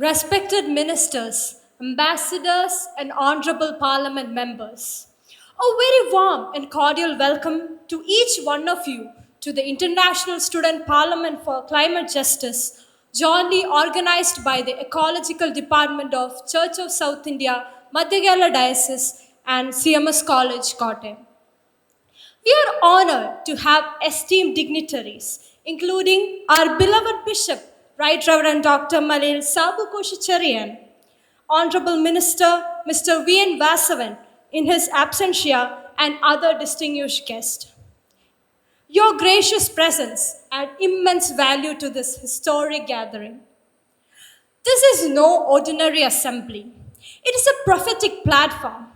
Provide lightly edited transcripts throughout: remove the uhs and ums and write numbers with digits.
Respected ministers, ambassadors, and honorable parliament members, a very warm and cordial welcome to each one of you to the International Student Parliament for Climate Justice, jointly organized by the Ecological Department of Church of South India, Madhya Kerala Diocese, and CMS College, Kottayam. We are honored to have esteemed dignitaries, including our beloved Bishop, Right Reverend Dr. Malil Sabu Koshicharian, Honorable Minister Mr. V.N. Vasavan in his absentia, and other distinguished guests. Your gracious presence add immense value to this historic gathering. This is no ordinary assembly. It is a prophetic platform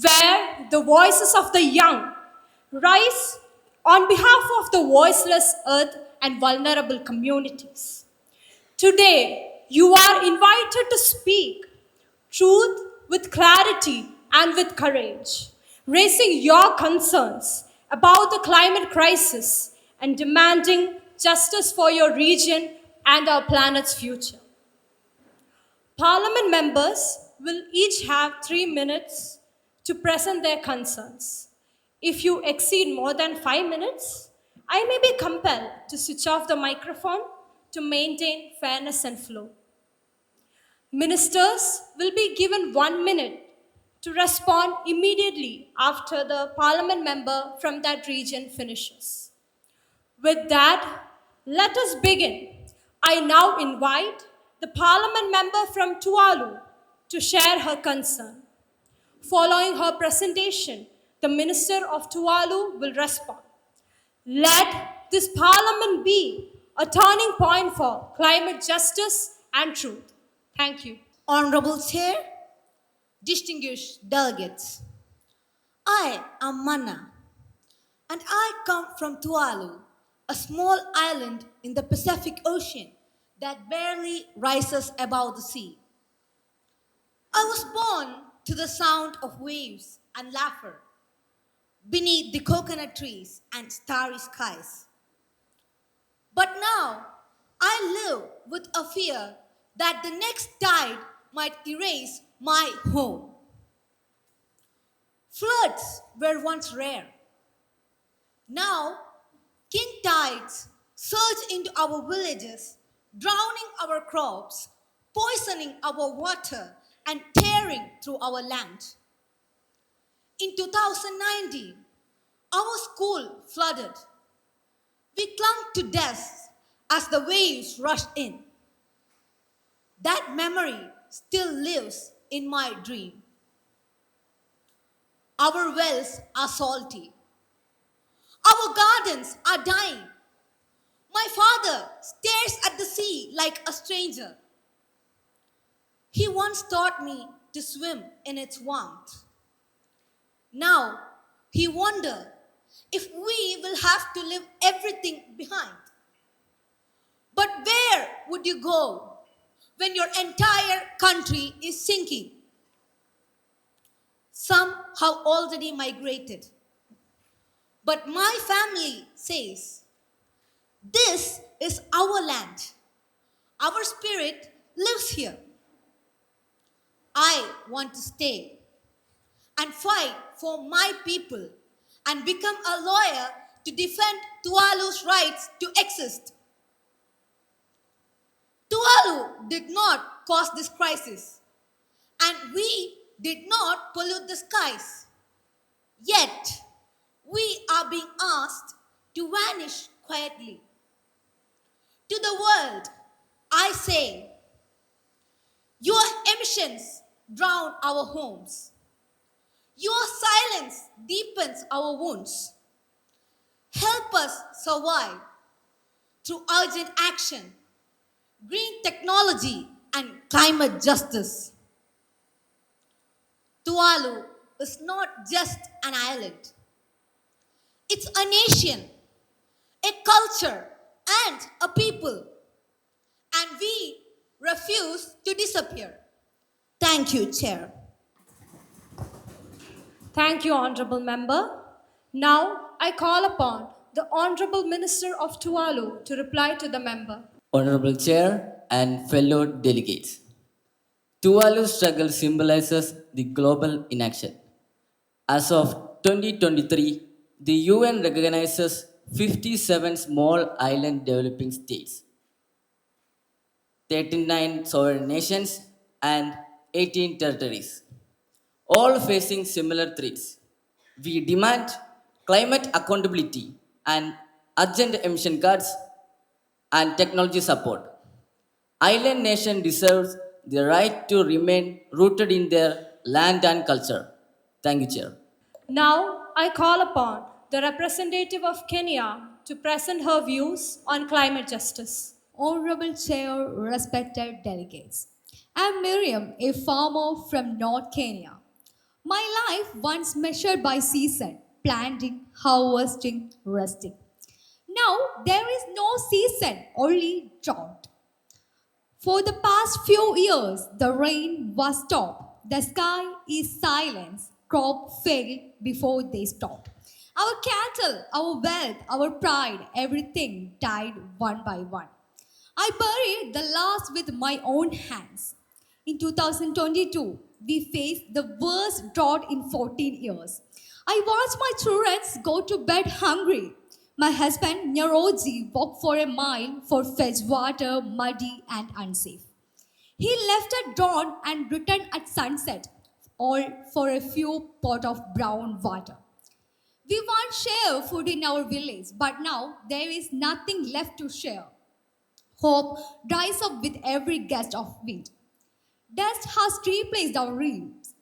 where the voices of the young rise on behalf of the voiceless earth and vulnerable communities. Today, you are invited to speak truth with clarity and with courage, raising your concerns about the climate crisis and demanding justice for your region and our planet's future. Parliament members will each have 3 minutes to present their concerns. If you exceed more than 5 minutes, I may be compelled to switch off the microphone to maintain fairness and flow. Ministers will be given 1 minute to respond immediately after the Parliament member from that region finishes. With that, let us begin. I now invite the Parliament member from Tuvalu to share her concern. Following her presentation, the Minister of Tuvalu will respond. Let this Parliament be a turning point for climate justice and truth. Thank you. Honorable Chair, distinguished delegates, I am Manna and I come from Tuvalu, a small island in the Pacific Ocean that barely rises above the sea. I was born to the sound of waves and laughter beneath the coconut trees and starry skies. But now I live with a fear that the next tide might erase my home. Floods were once rare. Now, king tides surge into our villages, drowning our crops, poisoning our water, and tearing through our land. In 2019, our school flooded. We clung to desks as the waves rushed in. That memory still lives in my dream. Our wells are salty. Our gardens are dying. My father stares at the sea like a stranger. He once taught me to swim in its warmth. Now he wonders if we will have to leave everything behind. But where would you go when your entire country is sinking? Some have already migrated. But my family says, this is our land. Our spirit lives here. I want to stay and fight for my people and become a lawyer to defend Tuvalu's rights to exist. Tuvalu did not cause this crisis, and we did not pollute the skies. Yet, we are being asked to vanish quietly. To the world, I say, your emissions drown our homes. Your silence deepens our wounds. Help us survive through urgent action, green technology, and climate justice. Tuvalu is not just an island. It's a nation, a culture, and a people. And we refuse to disappear. Thank you, Chair. Thank you, Honorable Member. Now I call upon the Honorable Minister of Tuvalu to reply to the member. Honorable Chair and fellow delegates, Tuvalu's struggle symbolizes the global inaction. As of 2023, the UN recognizes 57 small island developing states, 39 sovereign nations, and 18 territories, all facing similar threats. We demand climate accountability and urgent emission cuts and technology support. Island nation deserves the right to remain rooted in their land and culture. Thank you, Chair. Now I call upon the representative of Kenya to present her views on climate justice. Honorable Chair, respected delegates. I'm Miriam, a farmer from North Kenya. My life once measured by season, planting, harvesting, resting. Now there is no season, only drought. For the past few years, the rain was stopped. The sky is silent. Crop failed before they stopped. Our cattle, our wealth, our pride, everything died one by one. I buried the last with my own hands. In 2022, we faced the worst drought in 14 years. I watched my children go to bed hungry. My husband, Nyaroji, walked for a mile for fetch water, muddy and unsafe. He left at dawn and returned at sunset, all for a few pot of brown water. We once shared food in our village, but now there is nothing left to share. Hope dries up with every gust of wind. Dust has replaced our dreams.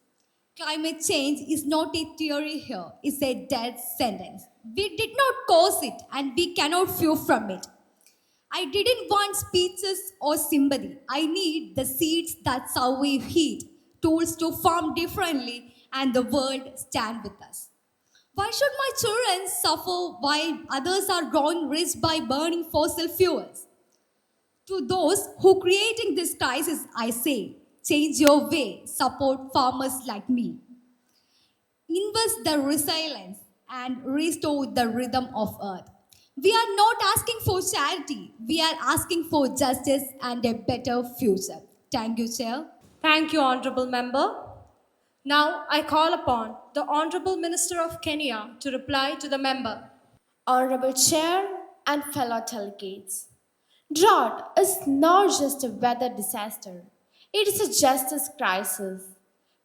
Climate change is not a theory here, it's a death sentence. We did not cause it and we cannot feel from it. I didn't want speeches or sympathy. I need the seeds that survive heat, tools to farm differently, and the world stand with us. Why should my children suffer while others are growing rich by burning fossil fuels? To those who creating this crisis, I say, change your way, support farmers like me. Invest the resilience and restore the rhythm of earth. We are not asking for charity, we are asking for justice and a better future. Thank you, Chair. Thank you, Honorable Member. Now I call upon the Honorable Minister of Kenya to reply to the member. Honorable Chair and fellow delegates, drought is not just a weather disaster, it is a justice crisis.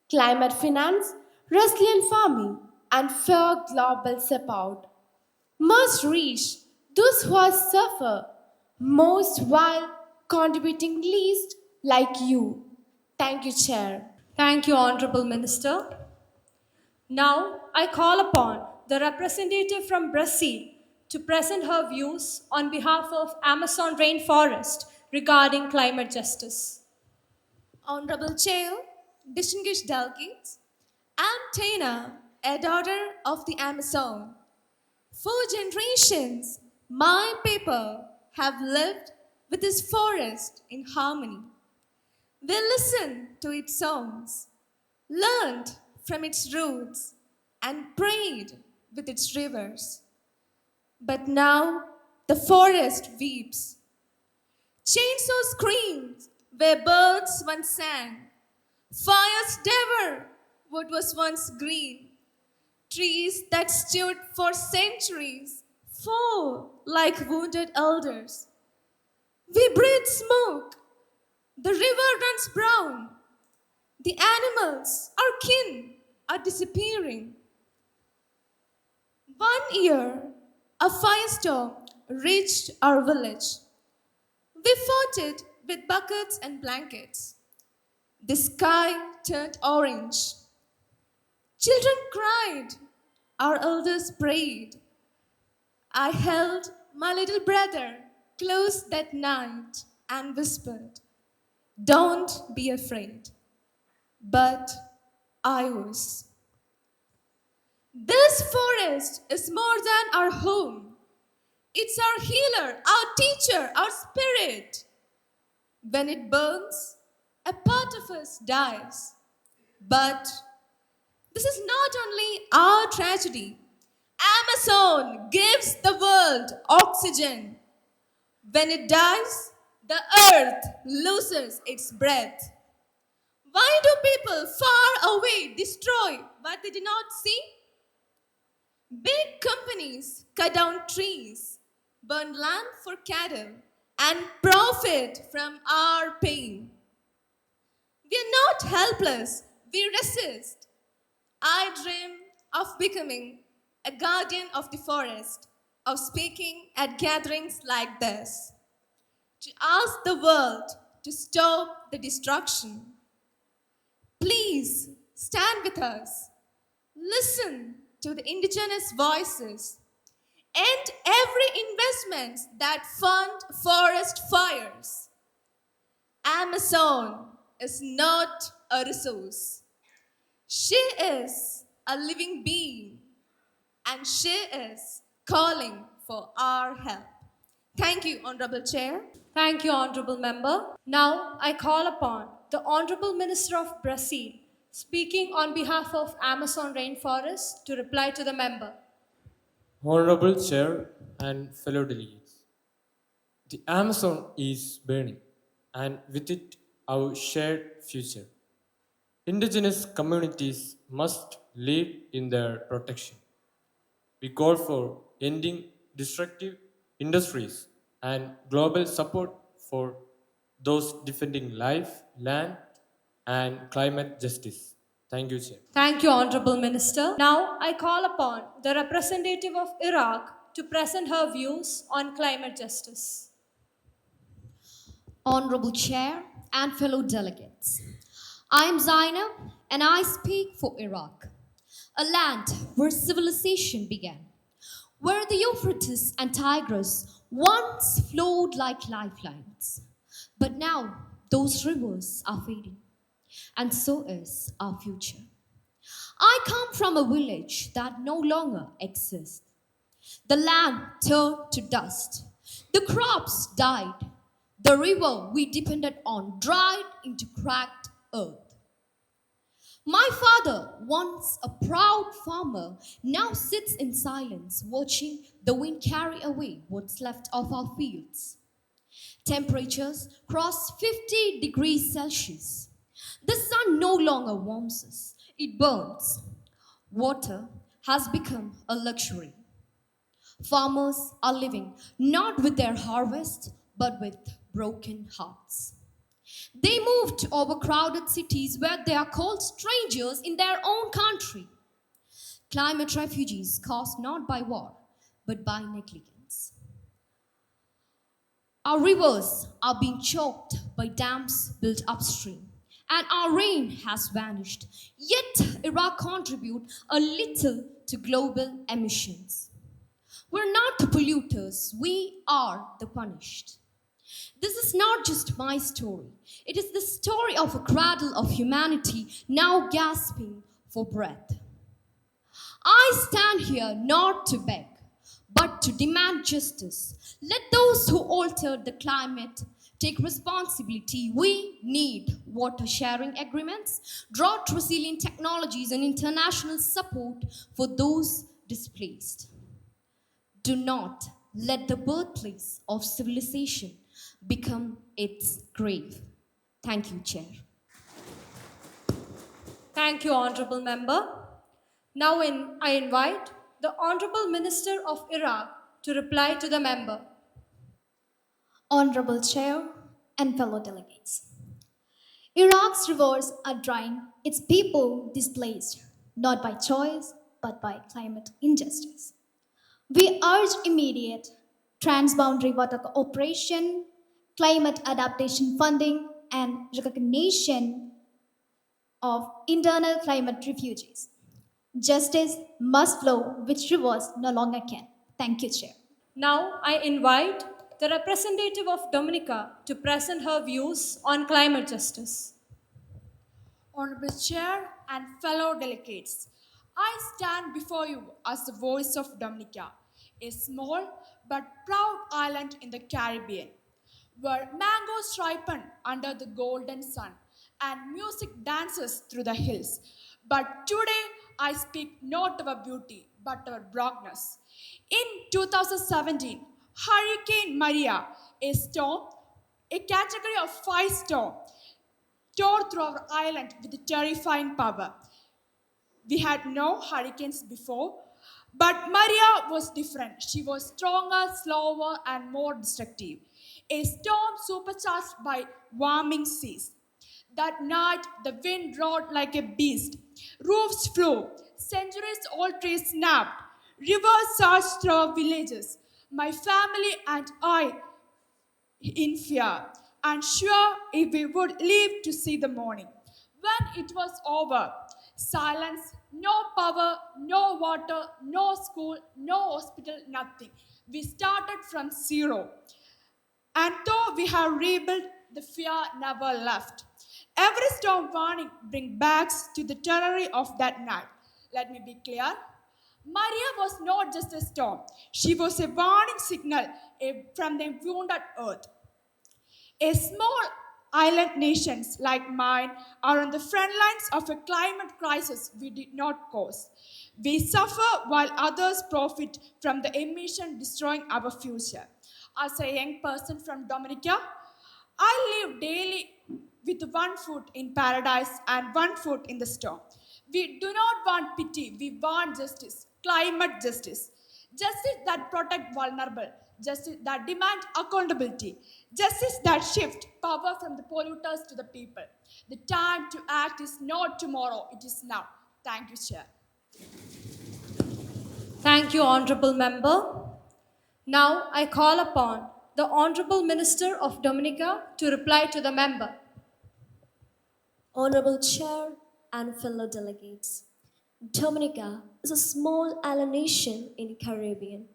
Climate finance, resilient farming, and fair global support must reach those who suffer most while contributing least, like you. Thank you, Chair. Thank you, Honorable Minister. Now I call upon the representative from Brazil to present her views on behalf of Amazon rainforest regarding climate justice. Honorable Chair, distinguished delegates, I'm Tana, a daughter of the Amazon. For generations, my people have lived with this forest in harmony. We listened to its songs, learned from its roots, and prayed with its rivers. But now the forest weeps. Chainsaw screams where birds once sang. Fires devour what was once green. Trees that stood for centuries fall like wounded elders. We breathe smoke. The river runs brown. The animals, our kin, are disappearing. One year, a firestorm reached our village. We fought it with buckets and blankets. The sky turned orange. Children cried. Our elders prayed. I held my little brother close that night and whispered, "Don't be afraid." But I was. This forest is more than our home. It's our healer, our teacher, our spirit. When it burns, a part of us dies. But this is not only our tragedy. Amazon gives the world oxygen. When it dies, the earth loses its breath. Why do people far away destroy what they do not see? Big companies cut down trees, burn land for cattle, and profit from our pain. We are not helpless, we resist. I dream of becoming a guardian of the forest, of speaking at gatherings like this, to ask the world to stop the destruction. Please stand with us. Listen to the indigenous voices and every investment that fund forest fires. Amazon is not a resource. She is a living being and she is calling for our help. Thank you, Honorable Chair. Thank you, Honorable Member. Now I call upon the Honorable Minister of Brazil, speaking on behalf of Amazon rainforest, to reply to the member. Honorable Chair and fellow delegates, the Amazon is burning, and with it, our shared future. Indigenous communities must lead in their protection. We call for ending destructive industries and global support for those defending life, land, and climate justice. Thank you, Chair. Thank you, Honorable Minister. Now I call upon the representative of Iraq to present her views on climate justice. Honorable Chair and fellow delegates, I am Zainab and I speak for Iraq, a land where civilization began, where the Euphrates and Tigris once flowed like lifelines. But now those rivers are fading, and so is our future. I come from a village that no longer exists. The land turned to dust. The crops died. The river we depended on dried into cracked earth. My father, once a proud farmer, now sits in silence watching the wind carry away what's left of our fields. Temperatures cross 50 degrees Celsius. The sun no longer warms us, it burns. Water has become a luxury. Farmers are living not with their harvest, but with broken hearts. They move to overcrowded cities where they are called strangers in their own country. Climate refugees caused not by war, but by negligence. Our rivers are being choked by dams built upstream, and our rain has vanished. Yet, Iraq contributes a little to global emissions. We're not the polluters, we are the punished. This is not just my story, it is the story of a cradle of humanity now gasping for breath. I stand here not to beg, but to demand justice. Let those who altered the climate take responsibility. We need water sharing agreements, drought resilient technologies, and international support for those displaced. Do not let the birthplace of civilization become its grave. Thank you, Chair. Thank you, Honorable Member. Now I invite the Honorable Minister of Iraq to reply to the member. Honorable Chair and fellow delegates. Iraq's rivers are drying, its people displaced, not by choice, but by climate injustice. We urge immediate transboundary water cooperation, climate adaptation funding, and recognition of internal climate refugees. Justice must flow, which rivers no longer can. Thank you, Chair. Now I invite the representative of Dominica to present her views on climate justice. Honorable Chair and fellow delegates, I stand before you as the voice of Dominica, a small but proud island in the Caribbean, where mangoes ripen under the golden sun and music dances through the hills. But today I speak not of our beauty, but our brokenness. In 2017, Hurricane Maria, a storm, a category of 5 storm, tore through our island with terrifying power. We had no hurricanes before, but Maria was different. She was stronger, slower, and more destructive. A storm supercharged by warming seas. That night, the wind roared like a beast. Roofs flew. Centuries old trees snapped. Rivers surged through villages. My family and I in fear, unsure if we would live to see the morning. When it was over, silence, no power, no water, no school, no hospital, nothing. We started from zero. And though we have rebuilt, the fear never left. Every storm warning brings back to the terror of that night. Let me be clear. Maria was not just a storm. She was a warning signal from the wounded earth. A small island nations like mine are on the front lines of a climate crisis we did not cause. We suffer while others profit from the emission destroying our future. As a young person from Dominica, I live daily with one foot in paradise and one foot in the storm. We do not want pity, we want justice, climate justice. Justice that protect vulnerable, justice that demand accountability, justice that shift power from the polluters to the people. The time to act is not tomorrow, it is now. Thank you, Chair. Thank you, Honorable Member. Now I call upon the Honorable Minister of Dominica to reply to the member. Honorable Chair and fellow delegates, Dominica is a small island nation in the Caribbean,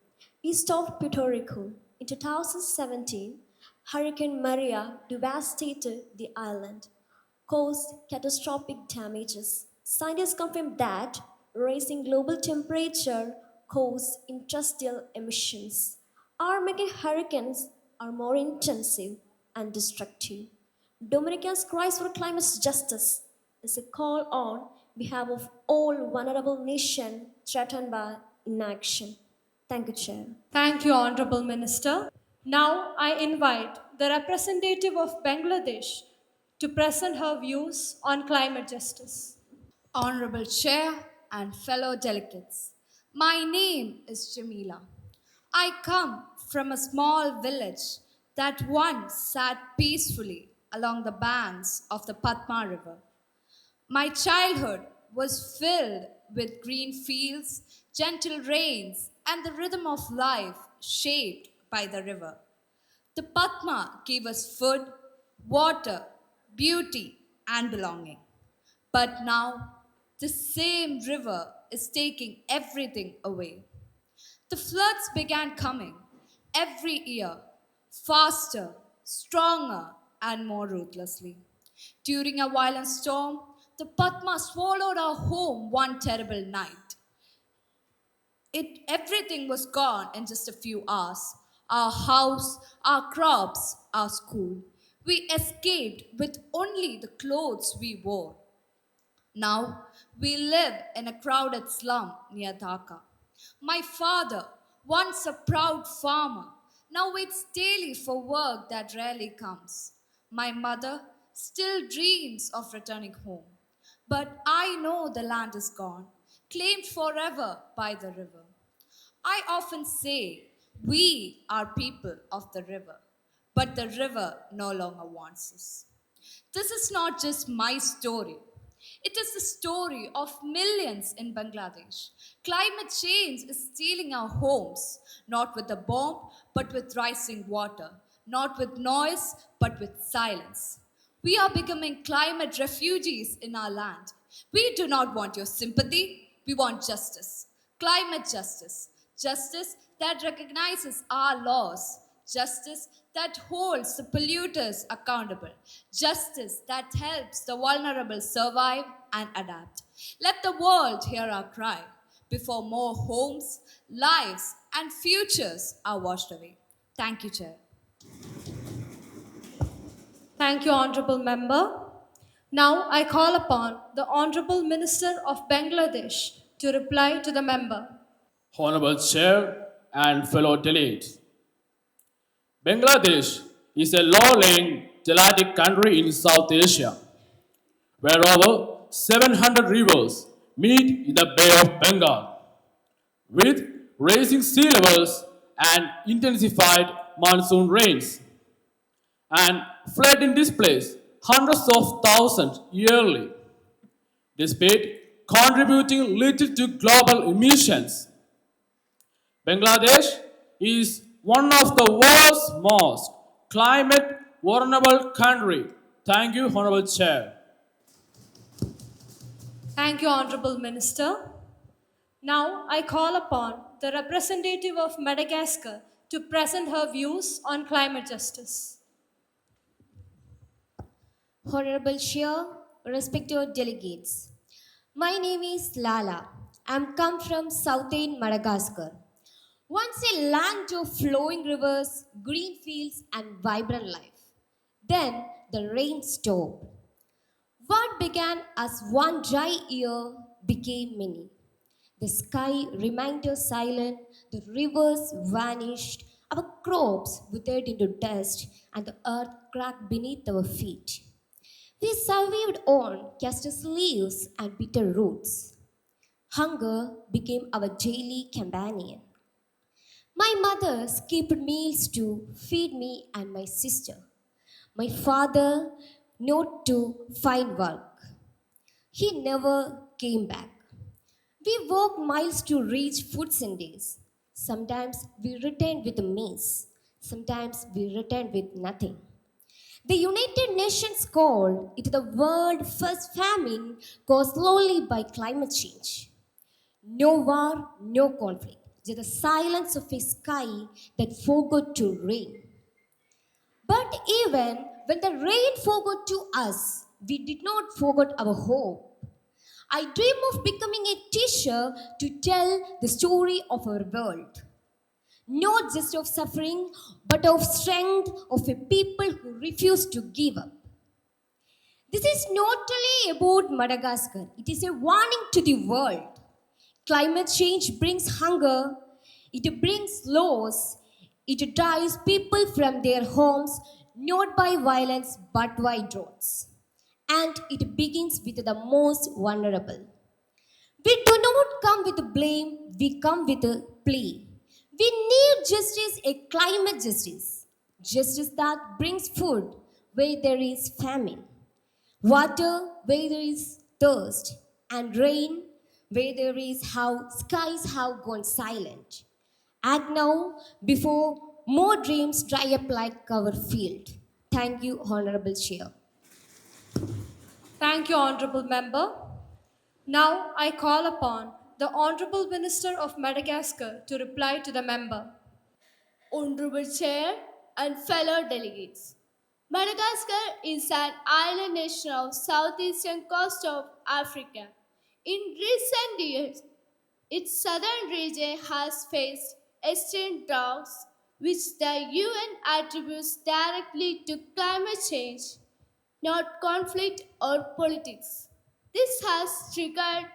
east of Puerto Rico. In 2017, Hurricane Maria devastated the island, caused catastrophic damages. Scientists confirm that rising global temperature caused industrial emissions are making hurricanes are more intensive and destructive. Dominica's cries for climate justice is a call on behalf of all vulnerable nations threatened by inaction. Thank you, Chair. Thank you, Honorable Minister. Now I invite the representative of Bangladesh to present her views on climate justice. Honorable Chair and fellow delegates, my name is Jamila. I come from a small village that once sat peacefully along the banks of the Padma River. My childhood was filled with green fields, gentle rains, and the rhythm of life shaped by the river. The Padma gave us food, water, beauty, and belonging. But now, the same river is taking everything away. The floods began coming every year, faster, stronger, and more ruthlessly. During a violent storm, the Padma swallowed our home one terrible night. Everything was gone in just a few hours. Our house, our crops, our school. We escaped with only the clothes we wore. Now we live in a crowded slum near Dhaka. My father, once a proud farmer, now waits daily for work that rarely comes. My mother still dreams of returning home. But I know the land is gone, claimed forever by the river. I often say we are people of the river, but the river no longer wants us. This is not just my story. It is the story of millions in Bangladesh. Climate change is stealing our homes, not with a bomb, but with rising water, not with noise, but with silence. We are becoming climate refugees in our land. We do not want your sympathy, we want justice. Climate justice. Justice that recognizes our laws. Justice that holds the polluters accountable. Justice that helps the vulnerable survive and adapt. Let the world hear our cry before more homes, lives, and futures are washed away. Thank you, Chair. Thank you, Honorable Member. Now I call upon the Honorable Minister of Bangladesh to reply to the member. Honorable Chair and fellow delegates, Bangladesh is a low-lying, genetic country in South Asia. where over 700 rivers meet in the Bay of Bengal. With rising sea levels and intensified monsoon rains, and flooding displays hundreds of thousands yearly, despite contributing little to global emissions. Bangladesh is one of the world's most climate vulnerable country. Thank you, Honorable Chair. Thank you, Honorable Minister. Now I call upon the representative of Madagascar to present her views on climate justice. Honorable Chair, respected delegates. My name is Lala. I'm come from southern Madagascar. Once a land of flowing rivers, green fields, and vibrant life. Then the rain stopped. What began as one dry year became many. The sky remained silent, the rivers vanished, our crops withered into dust, and the earth cracked beneath our feet. We survived on cactus leaves and bitter roots. Hunger became our daily companion. My mother skipped meals to feed me and my sister. My father not to find work. He never came back. We walked miles to reach food Sundays. Sometimes we returned with a maze. Sometimes we returned with nothing. The United Nations called it the world's first famine caused slowly by climate change. No war, no conflict, just the silence of a sky that forgot to rain. But even when the rain forgot to us, we did not forget our hope. I dream of becoming a teacher to tell the story of our world. Not just of suffering, but of strength of a people who refuse to give up. This is not only about Madagascar, it is a warning to the world. Climate change brings hunger, it brings loss, it drives people from their homes not by violence but by droughts. And it begins with the most vulnerable. We do not come with blame, we come with a plea. We need justice, a climate justice. Justice that brings food where there is famine, water where there is thirst, and rain where there is how skies have gone silent. Act now before more dreams dry up like our field. Thank you, Honorable Chair. Thank you, Honorable Member. Now I call upon the Honorable Minister of Madagascar to reply to the member. Honorable Chair and fellow delegates. Madagascar is an island nation of southeastern coast of Africa. In recent years, its southern region has faced extreme droughts, which the UN attributes directly to climate change, not conflict or politics. This has triggered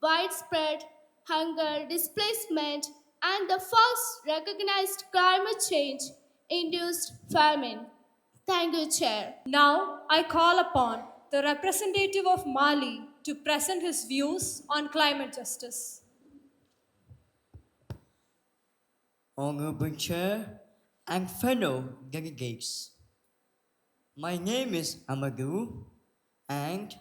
widespread hunger, displacement, and the first recognized climate change induced famine. Thank you, Chair. Now I call upon the representative of Mali to present his views on climate justice. Honorable Chair and fellow delegates, my name is Amadou and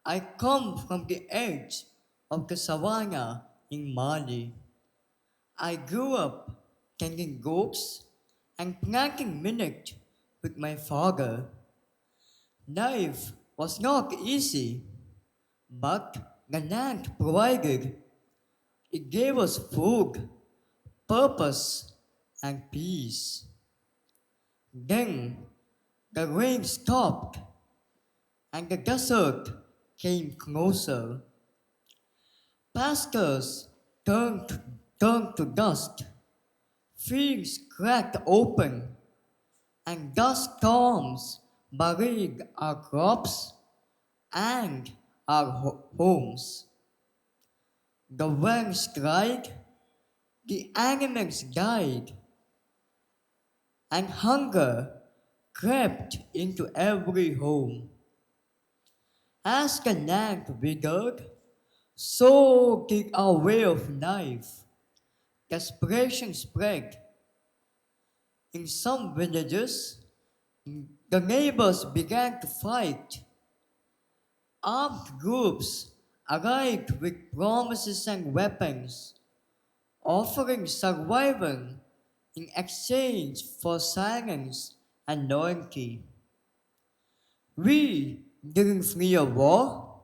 I come from the edge of the savannah in Mali. I grew up tending goats and planting millet with my father. Life was not easy, but the land provided. It gave us food, purpose, and peace. Then the rain stopped and the desert came closer. Pastures turned, turned to dust, fields cracked open, and dust storms buried our crops and our homes. The wells dried, the animals died, and hunger crept into every home. As the land withered, so did our way of life. Desperation spread. In some villages, the neighbors began to fight. Armed groups arrived with promises and weapons, offering survival in exchange for silence and loyalty. We didn't flee a war,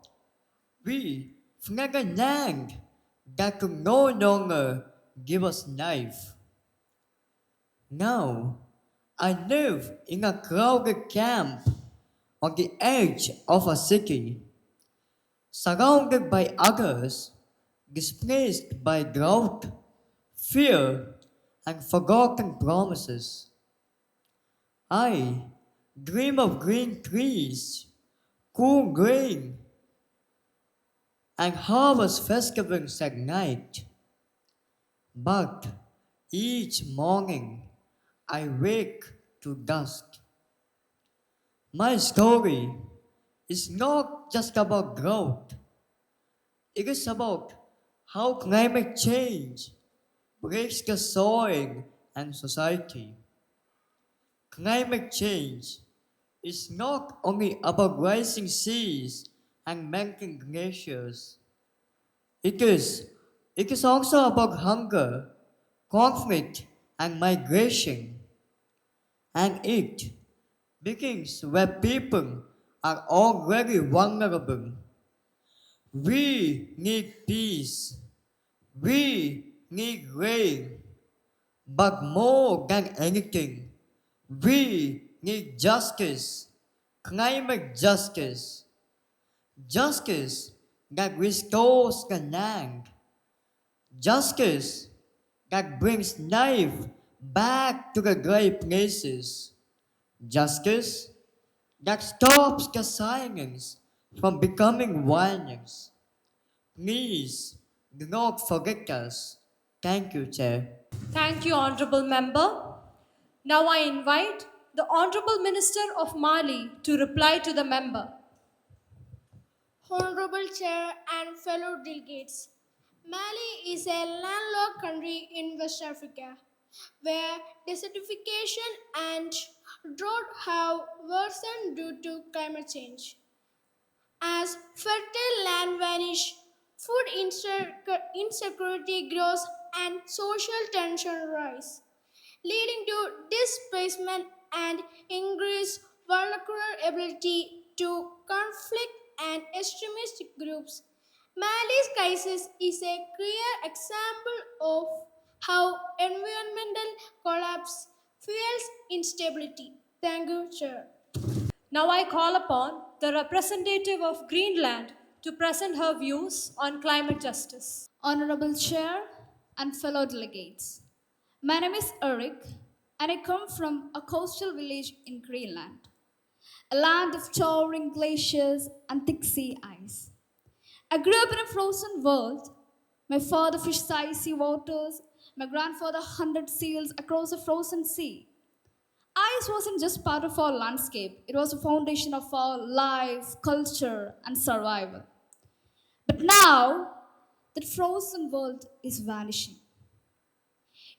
we fled a land that could no longer give us life. Now, I live in a crowded camp on the edge of a city, surrounded by others, displaced by drought, fear, and forgotten promises. I dream of green trees, cool grain, and harvest festivals at night. But each morning I wake to dusk. My story is not just about growth, it is about how climate change breaks the soil and society. Climate change is not only about rising seas and melting glaciers. It is, it is also about hunger, conflict, and migration. And it begins where people are already vulnerable. We need peace. We need rain. But more than anything, we need justice. Climate justice. Justice that restores the land. Justice that brings life back to the dry places. Justice that stops the silence from becoming violence. Please do not forget us. Thank you, Chair. Thank you, Honorable Member. Now I invite the Honorable Minister of Mali to reply to the member. Honorable Chair and fellow delegates, Mali is a landlocked country in West Africa where desertification and drought have worsened due to climate change. As fertile land vanish, food insecurity grows and social tension rise, leading to displacement and increased vulnerability to conflict and extremist groups. Mali's crisis is a clear example of how environmental collapse fuels instability. Thank you, Chair. Now I call upon the representative of Greenland to present her views on climate justice. Honorable Chair and fellow delegates, my name is Eric and I come from a coastal village in Greenland, a land of towering glaciers and thick sea ice. I grew up in a frozen world. My father fished icy waters, my grandfather hunted seals across a frozen sea. Ice wasn't just part of our landscape, it was the foundation of our life, culture, and survival. But now, that frozen world is vanishing.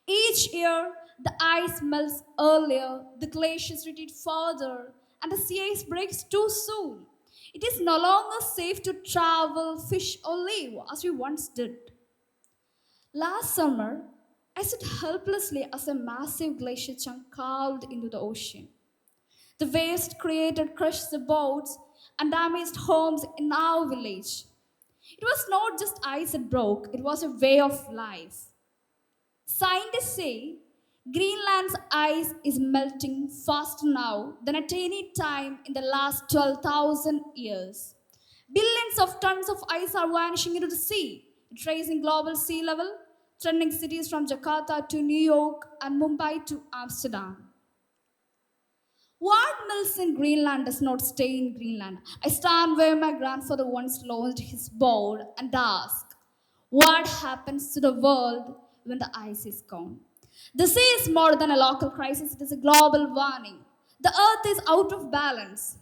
Each year, the ice melts earlier, the glaciers retreat farther, and the sea ice breaks too soon. It is no longer safe to travel, fish, or live as we once did. Last summer, I sat helplessly as a massive glacier chunk carved into the ocean. The waste created crushed the boats and damaged homes in our village. It was not just ice that broke, it was a way of life. Scientists say Greenland's ice is melting faster now than at any time in the last 12,000 years. Billions of tons of ice are vanishing into the sea. It's raising global sea level, threatening cities from Jakarta to New York and Mumbai to Amsterdam. What melts in Greenland does not stay in Greenland. I stand where my grandfather once launched his boat and ask, what happens to the world when the ice is gone? The sea is more than a local crisis, it is a global warning. The earth is out of balance.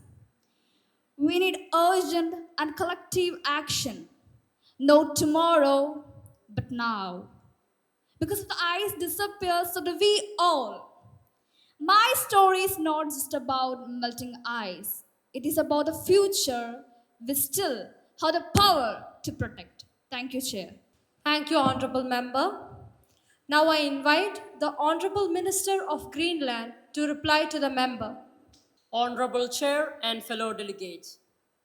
We need urgent and collective action. Not tomorrow, but now. Because if the ice disappears, so do we all. My story is not just about melting ice, it is about the future we still have the power to protect. Thank you, Chair. Thank you, Honorable Member. Now I invite the Honorable Minister of Greenland to reply to the member. Honorable Chair and fellow delegates,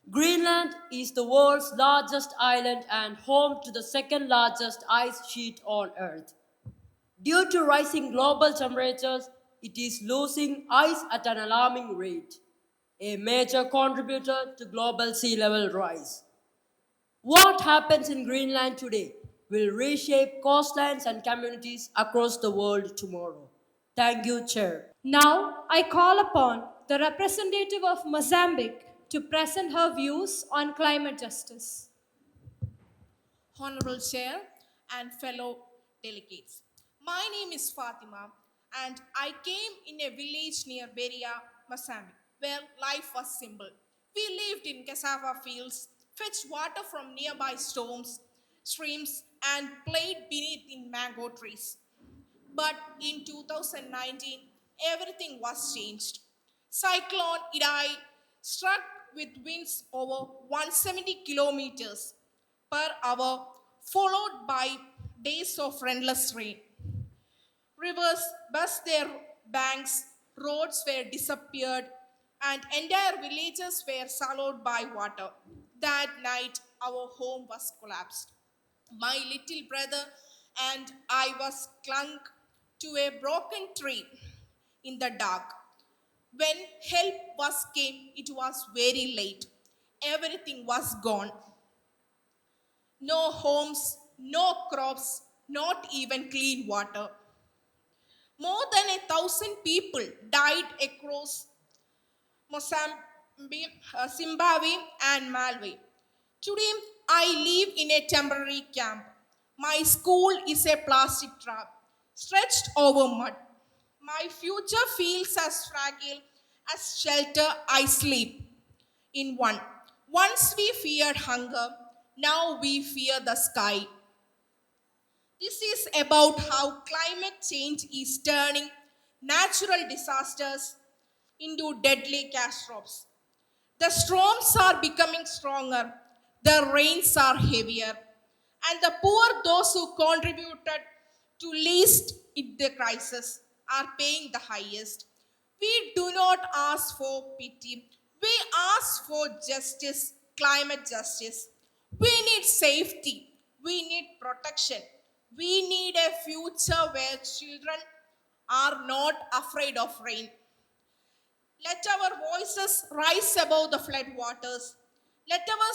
Greenland is the world's largest island and home to the second largest ice sheet on Earth. Due to rising global temperatures, it is losing ice at an alarming rate, a major contributor to global sea level rise. What happens in Greenland today will reshape coastlines and communities across the world tomorrow. Thank you, Chair. Now I call upon the representative of Mozambique to present her views on climate justice. Honorable Chair and fellow delegates. My name is Fatima and I came in a village near Beria, Mozambique, where life was simple. We lived in cassava fields, fetched water from nearby streams, and played beneath in mango trees. But in 2019, everything was changed. Cyclone Idai struck with winds over 170 kilometers per hour, followed by days of endless rain. Rivers burst their banks, roads were disappeared, and entire villages were swallowed by water. That night, our home was collapsed. My little brother and I was clung to a broken tree in the dark. When help was came, it was very late. Everything was gone. No homes, no crops, not even clean water. More than 1,000 people died across Mozambique, Zimbabwe, and Malawi. Today, I live in a temporary camp. My school is a plastic trap stretched over mud. My future feels as fragile as shelter I sleep in one. Once we feared hunger, now we fear the sky. This is about how climate change is turning natural disasters into deadly catastrophes. The storms are becoming stronger, the rains are heavier, and the poor, those who contributed to least in the crisis, are paying the highest. We do not ask for pity, we ask for justice, climate justice. We need safety, we need protection, we need a future where children are not afraid of rain. Let our voices rise above the flood waters. Let our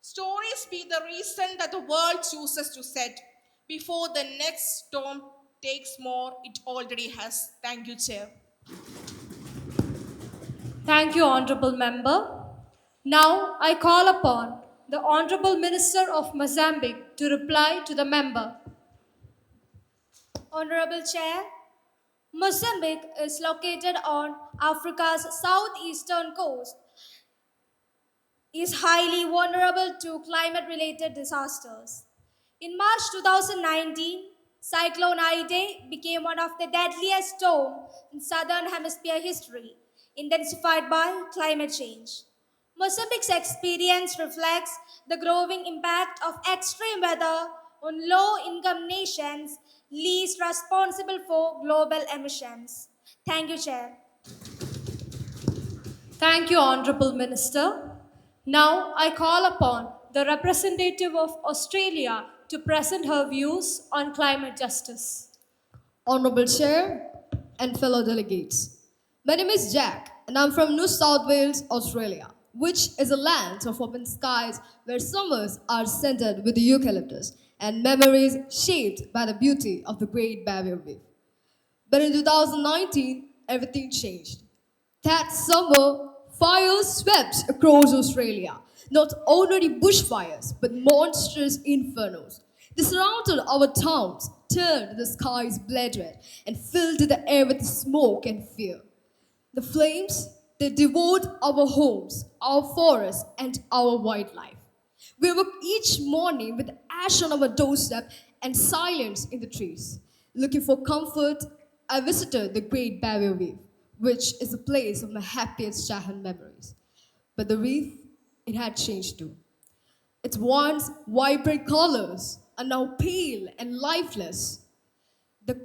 stories be the reason that the world chooses to set before the next storm takes more it already has. Thank you, Chair. Thank you, Honorable Member. Now I call upon the Honorable Minister of Mozambique to reply to the member. Honorable Chair, Mozambique is located on Africa's southeastern coast, is highly vulnerable to climate related disasters. In March 2019, Cyclone Idai became one of the deadliest storms in southern hemisphere history, intensified by climate change. Mozambique's experience reflects the growing impact of extreme weather on low income nations least responsible for global emissions. Thank you, Chair. Thank you, Honorable Minister. Now I call upon the representative of Australia to present her views on climate justice. Honorable Chair and fellow delegates. My name is Jack and I'm from New South Wales, Australia, which is a land of open skies where summers are scented with eucalyptus and memories shaped by the beauty of the Great Barrier Reef. But in 2019, everything changed. That summer, fires swept across Australia. Not ordinary bushfires, but monstrous infernos. They surrounded our towns, turned the skies blood red, and filled the air with smoke and fear. The flames They devote our homes, our forests, and our wildlife. We wake each morning with ash on our doorstep and silence in the trees. Looking for comfort, I visited the Great Barrier Reef, which is a place of my happiest childhood memories. But the reef, it had changed too. Its once vibrant colors are now pale and lifeless,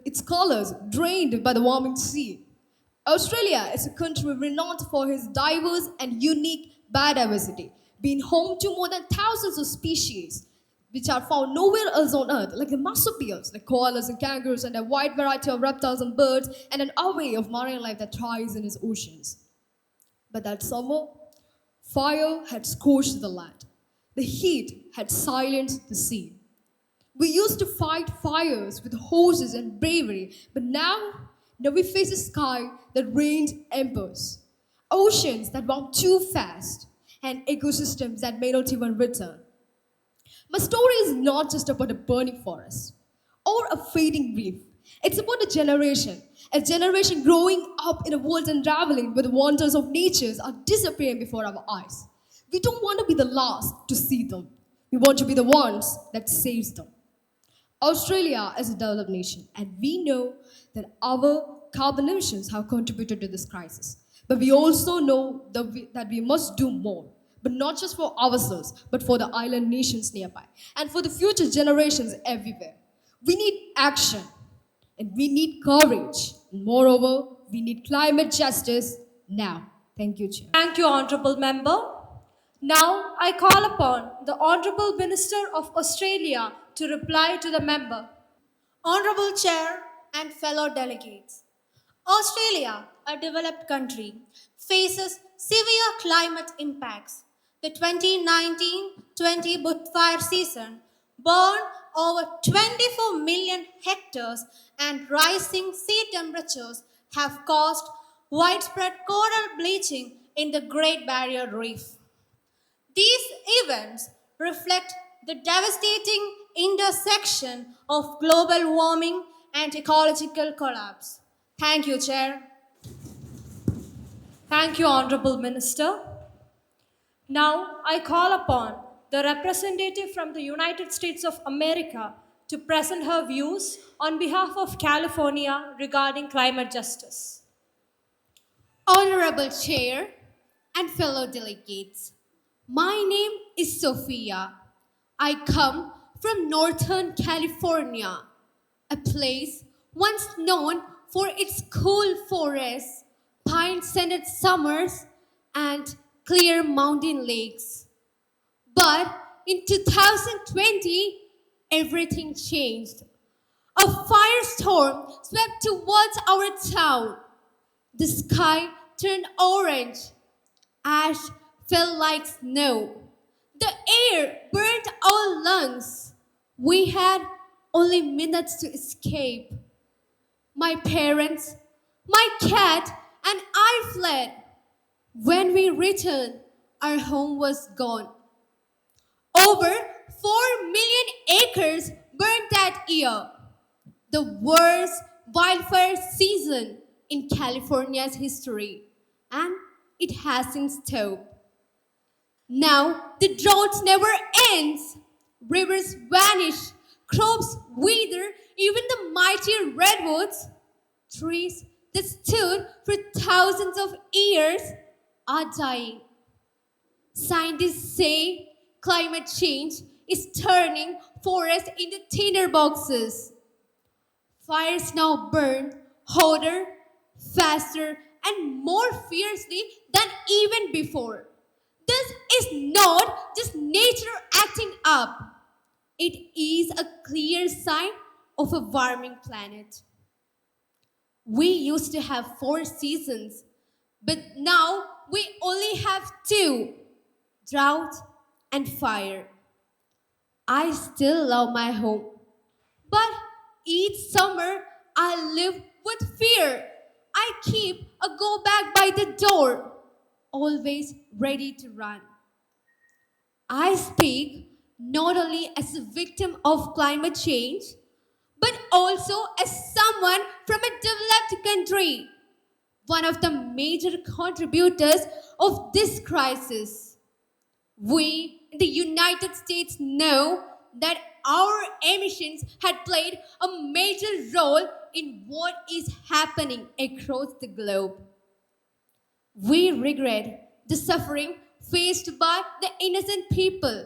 its colors drained by the warming sea. Australia is a country renowned for its diverse and unique biodiversity, being home to more than thousands of species which are found nowhere else on earth, like the marsupials, like koalas and kangaroos, and a wide variety of reptiles and birds, and an array of marine life that thrives in its oceans. But that summer, fire had scorched the land. The heat had silenced the sea. We used to fight fires with horses and bravery, but now we face a sky that rains embers, oceans that warm too fast, and ecosystems that may not even return. My story is not just about a burning forest or a fading reef. It's about a generation growing up in a world unraveling where the wonders of nature are disappearing before our eyes. We don't want to be the last to see them. We want to be the ones that saves them. Australia is a developed nation, and we know that our carbon emissions have contributed to this crisis. But we also know that we must do more, but not just for ourselves, but for the island nations nearby, and for the future generations everywhere. We need action, and we need courage. And moreover, we need climate justice now. Thank you, Chair. Thank you, Honourable Member. Now I call upon the Honourable Minister of Australia to reply to the member. Honorable Chair and fellow delegates, Australia, a developed country, faces severe climate impacts. The 2019-20 bushfire season burned over 24 million hectares, and rising sea temperatures have caused widespread coral bleaching in the Great Barrier Reef. These events reflect the devastating intersection of global warming and ecological collapse. Thank you, Chair. Thank you, Honourable Minister. Now I call upon the representative from the United States of America to present her views on behalf of California regarding climate justice. Honorable Chair and fellow delegates, my name is Sophia. I come from Northern California, a place once known for its cool forests, pine-scented summers, and clear mountain lakes. But in 2020, everything changed. A firestorm swept towards our town. The sky turned orange. Ash fell like snow. The air burned our lungs. We had only minutes to escape. My parents, my cat, and I fled. When we returned, our home was gone. Over 4 million acres burned that year. The worst wildfire season in California's history. And it hasn't stopped. Now the drought never ends. Rivers vanish, crops wither, even the mighty redwoods, trees that stood for thousands of years, are dying. Scientists say climate change is turning forests into tinderboxes. Fires now burn hotter, faster, and more fiercely than even before. This is not just nature acting up, it is a clear sign of a warming planet. We used to have 4 seasons, but now we only have two: drought and fire. I still love my home, but each summer I live with fear. I keep a go bag by the door, always ready to run. I speak not only as a victim of climate change, but also as someone from a developed country. one of the major contributors of this crisis. We in the United States know that our emissions had played a major role in what is happening across the globe. We regret the suffering faced by the innocent people,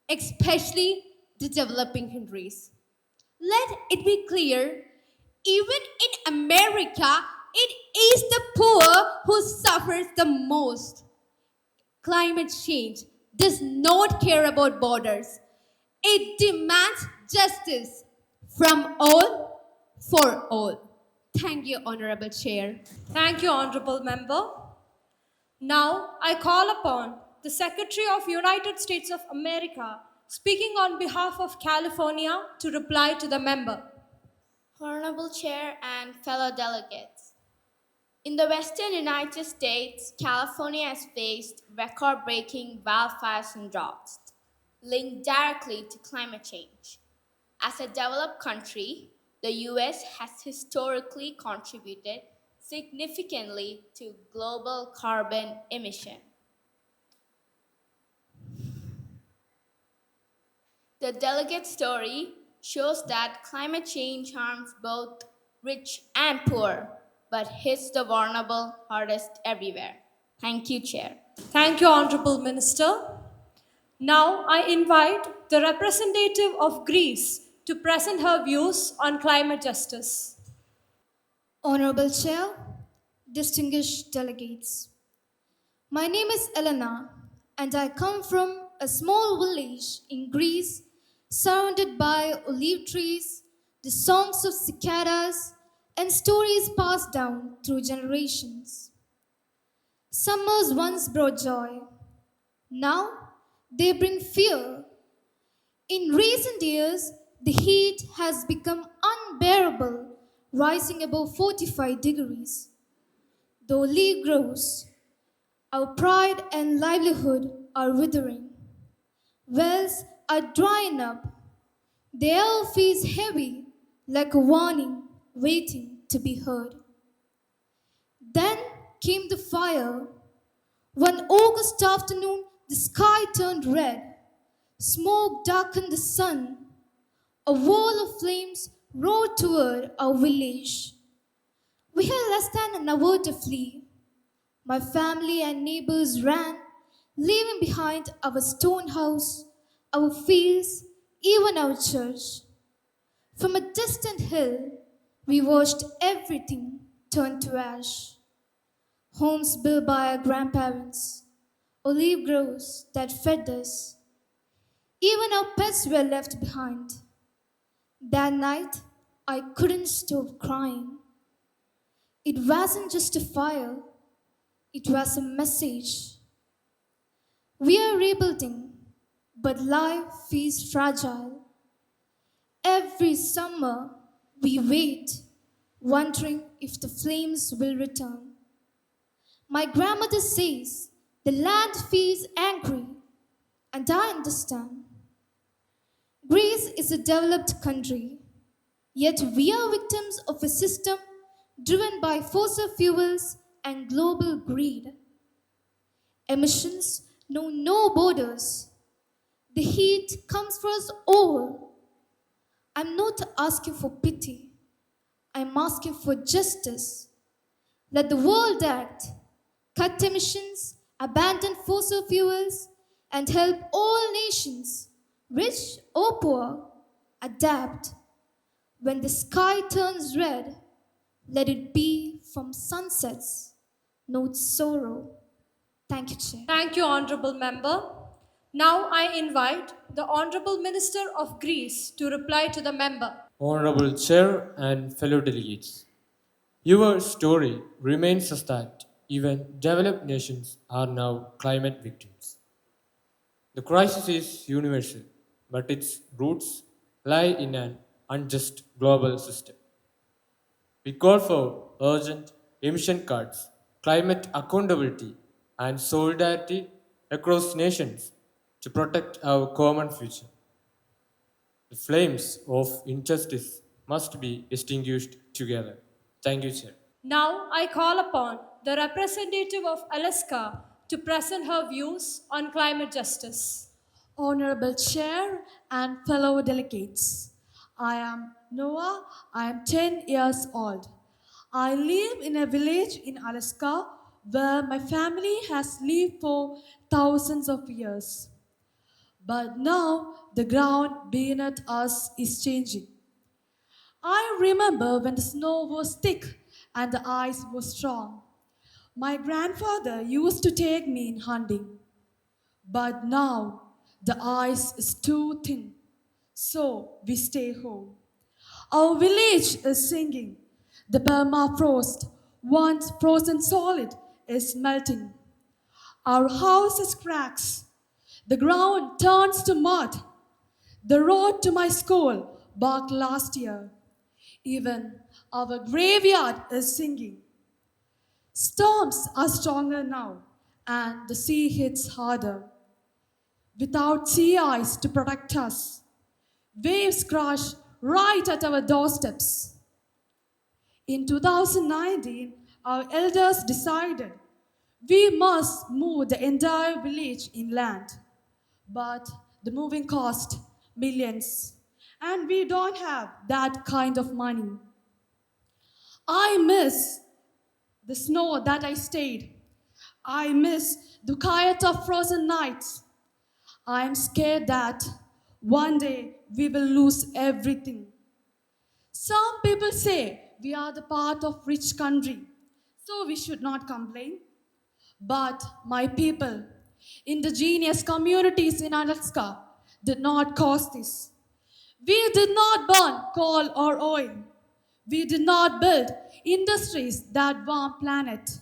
especially the developing countries. Let it be clear, even in America, it is the poor who suffers the most. Climate change does not care about borders. It demands justice from all for all. Thank you, Honorable Chair. Thank you, Honorable Member. Now I call upon the Secretary of United States of America, speaking on behalf of California, to reply to the member. Honorable Chair and fellow delegates, in the western United States, California has faced record breaking wildfires and droughts linked directly to climate change. As a developed country, the US has historically contributed significantly to global carbon emission. The delegate story shows that climate change harms both rich and poor, but hits the vulnerable hardest everywhere. Thank you, Chair. Thank you, Honorable Minister. Now I invite the representative of Greece to present her views on climate justice. Honorable Chair, distinguished delegates, my name is Elena and I come from a small village in Greece surrounded by olive trees, the songs of cicadas, and stories passed down through generations. Summers once brought joy, now they bring fear. In recent years, the heat has become unbearable, rising above 45 degrees. The olive grows, our pride and livelihood are withering. Wells are drying up. The air feels heavy, like a warning waiting to be heard. Then came the fire. One August afternoon, the sky turned red. Smoke darkened the sun. A wall of flames roared toward our village. We had less than an hour to flee. My family and neighbors ran, leaving behind our stone house, our fields, even our church. From a distant hill, we watched everything turn to ash. Homes built by our grandparents, olive groves that fed us. Even our pets were left behind. That night, I couldn't stop crying. It wasn't just a fire, it was a message. We are rebuilding, but life feels fragile. Every summer, we wait, wondering if the flames will return. My grandmother says the land feels angry, and I understand. Greece is a developed country, yet we are victims of a system driven by fossil fuels and global greed. Emissions know no borders. The heat comes for us all. I'm not asking for pity, I'm asking for justice. Let the world act, cut emissions, abandon fossil fuels, and help all nations, rich or poor, adapt. When the sky turns red, let it be from sunsets, not sorrow. Thank you, Chair. Thank you, Honorable Member. Now I invite the Honorable Minister of Greece to reply to the member. Honorable Chair and fellow delegates, your story reminds us that even developed nations are now climate victims. The crisis is universal, but its roots lie in an unjust global system. We call for urgent emission cuts, climate accountability, and solidarity across nations to protect our common future. The flames of injustice must be extinguished together. Thank you, Chair. Now I call upon the representative of Alaska to present her views on climate justice. Honorable Chair and fellow delegates, I am Noah. I am 10 years old. I live in a village in Alaska where my family has lived for thousands of years. But now the ground beneath us is changing. I remember when the snow was thick and the ice was strong. My grandfather used to take me in hunting. But now the ice is too thin, so we stay home. Our village is sinking. The permafrost, once frozen solid, is melting. Our house is cracks. The ground turns to mud. The road to my school barked last year. Even our graveyard is sinking. Storms are stronger now, and the sea hits harder. Without sea ice to protect us, waves crash right at our doorsteps. In 2019, our elders decided we must move the entire village inland. But the moving cost millions, and we don't have that kind of money. I miss the snow that I stayed. I miss the quiet of frozen nights. I am scared that one day we will lose everything. Some people say we are the part of rich country, so we should not complain. But my people, indigenous communities in Alaska, did not cause this. We did not burn coal or oil. We did not build industries that warm planet.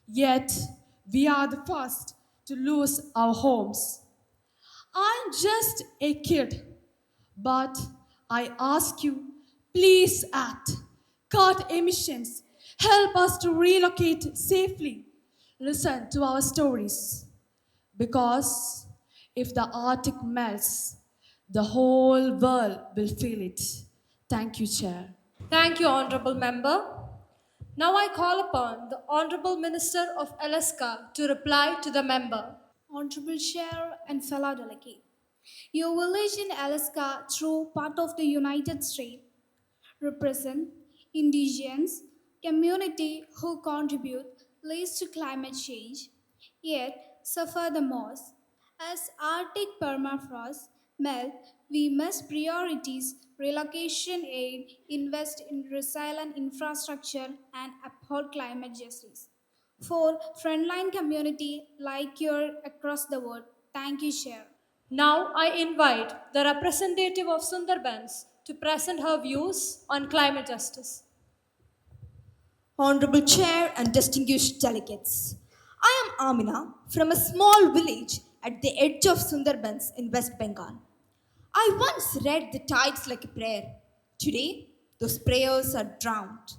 Yet we are the first to lose our homes. I'm just a kid, but I ask you, please act. Cut emissions. Help us to relocate safely. Listen to our stories. Because if the Arctic melts, the whole world will feel it. Thank you, Chair. Thank you, Honorable Member. Now I call upon the Honorable Minister of Alaska to reply to the member. Honorable Chair and fellow delegate, your village in Alaska, through part of the United States, represent indigenous community who contribute least to climate change, yet suffer the most. As Arctic permafrost melt, we must prioritize relocation aid, invest in resilient infrastructure, and uphold climate justice. For frontline community like your across the world, thank you, Chair. Now I invite the representative of Sundarbans to present her views on climate justice. Honorable Chair and distinguished delegates, I am Amina from a small village at the edge of Sundarbans in West Bengal. I once read the tides like a prayer. Today, those prayers are drowned.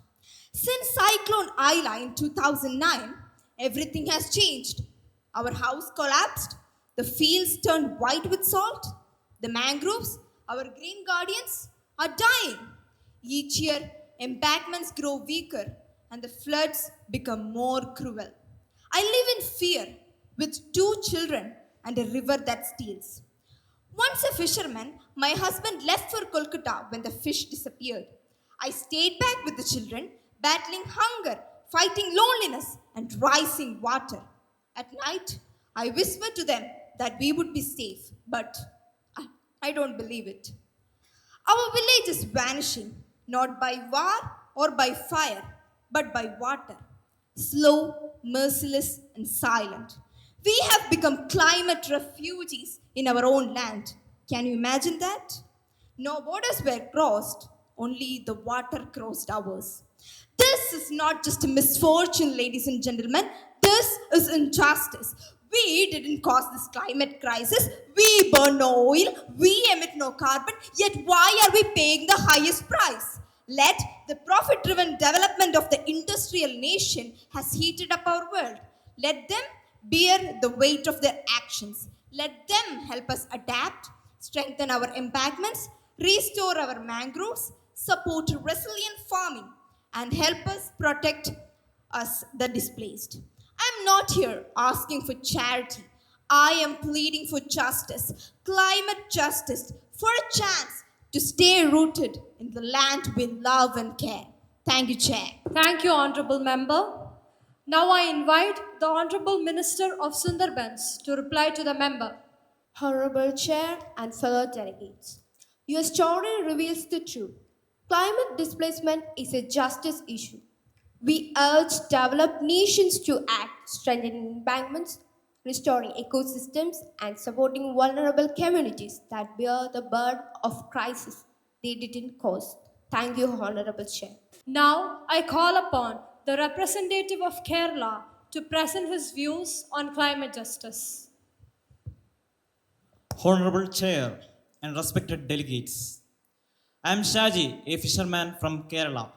Since Cyclone Ayla in 2009, everything has changed. Our house collapsed, the fields turned white with salt, the mangroves, our green guardians, are dying. Each year, embankments grow weaker and the floods become more cruel. I live in fear with two children and a river that steals. Once a fisherman, my husband left for Kolkata when the fish disappeared. I stayed back with the children, battling hunger, fighting loneliness, and rising water. At night, I whispered to them that we would be safe, but I don't believe it. Our village is vanishing, not by war or by fire, but by water. Slow, merciless, and silent. We have become climate refugees in our own land. Can you imagine that? No borders were crossed, only the water crossed ours. This is not just a misfortune, ladies and gentlemen. This is injustice. We didn't cause this climate crisis. We burn no oil. We emit no carbon. Yet why are we paying the highest price? Let the profit driven development of the industrial nation has heated up our world. Let them bear the weight of their actions. Let them help us adapt, strengthen our embankments, restore our mangroves, support resilient farming, and help us protect us, the displaced. I'm not here asking for charity. I am pleading for justice, climate justice, for a chance to stay rooted in the land we love and care. Thank you, Chair. Thank you, Honorable Member. Now I invite the Honorable Minister of Sundarbans to reply to the member. Honorable Chair and fellow delegates, your story reveals the truth. Climate displacement is a justice issue. We urge developed nations to act, strengthening embankments, restoring ecosystems, and supporting vulnerable communities that bear the burden of crisis they didn't cause. Thank you, Honorable Chair. Now I call upon the representative of Kerala to present his views on climate justice. Honorable Chair and respected delegates, I am Shaji, a fisherman from Kerala.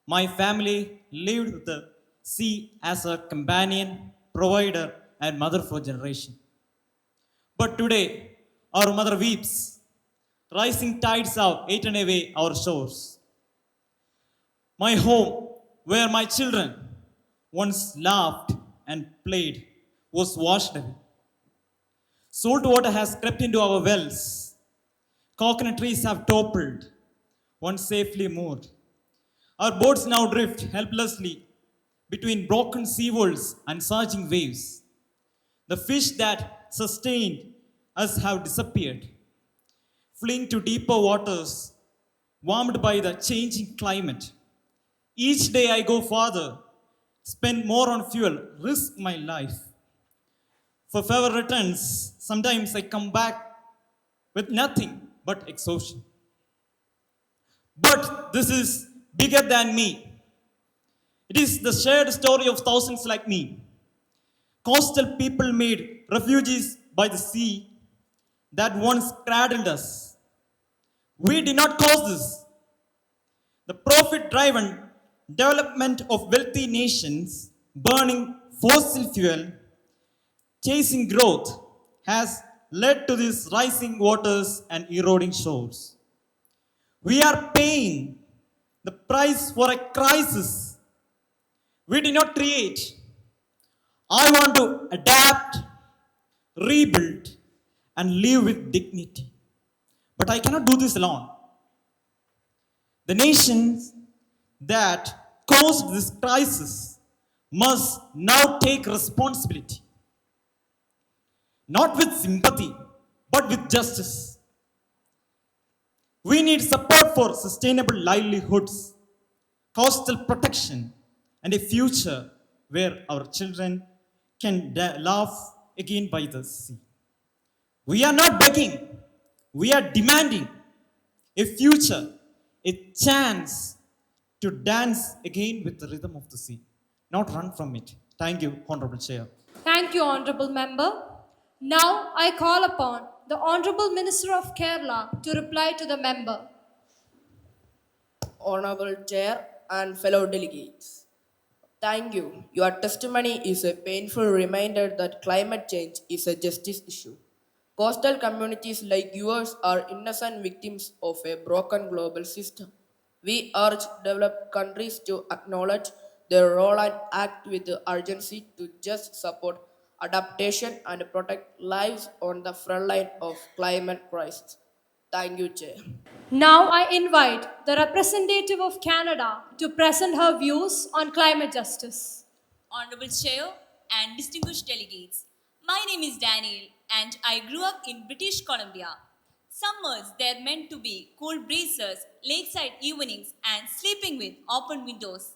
My family lived with the sea as a companion, provider, and mother for generations. But today, our mother weeps. Rising tides have eaten away our shores. My home, where my children once laughed and played, was washed away. Salt water has crept into our wells. Coconut trees have toppled, once safely moored. Our boats now drift helplessly between broken sea walls and surging waves. The fish that sustained us have disappeared, fleeing to deeper waters, warmed by the changing climate. Each day I go farther, spend more on fuel, risk my life. For favor returns, sometimes I come back with nothing but exhaustion. But this is bigger than me. It is the shared story of thousands like me. Coastal people made refugees by the sea that once cradled us. We did not cause this. The profit driven development of wealthy nations burning fossil fuel, chasing growth, has led to these rising waters and eroding shores. We are paying the price for a crisis we did not create. I want to adapt, rebuild, and live with dignity. But I cannot do this alone. The nations that caused this crisis must now take responsibility, not with sympathy, but with justice. We need support for sustainable livelihoods, coastal protection, and a future where our children can laugh again by the sea. We are not begging, we are demanding a future, a chance to dance again with the rhythm of the sea, not run from it. Thank you, Honorable Chair. Thank you, Honorable Member. Now I call upon the Honorable Minister of Kerala to reply to the member. Honorable Chair and fellow delegates. Thank you. Your testimony is a painful reminder that climate change is a justice issue. Coastal communities like yours are innocent victims of a broken global system. We urge developed countries to acknowledge their role and act with urgency to just support adaptation and protect lives on the front line of climate crisis. Thank you, Chair. Now I invite the representative of Canada to present her views on climate justice. Honorable Chair and distinguished delegates, my name is Daniel and I grew up in British Columbia. Summers they're meant to be cool breezes, lakeside evenings, and sleeping with open windows.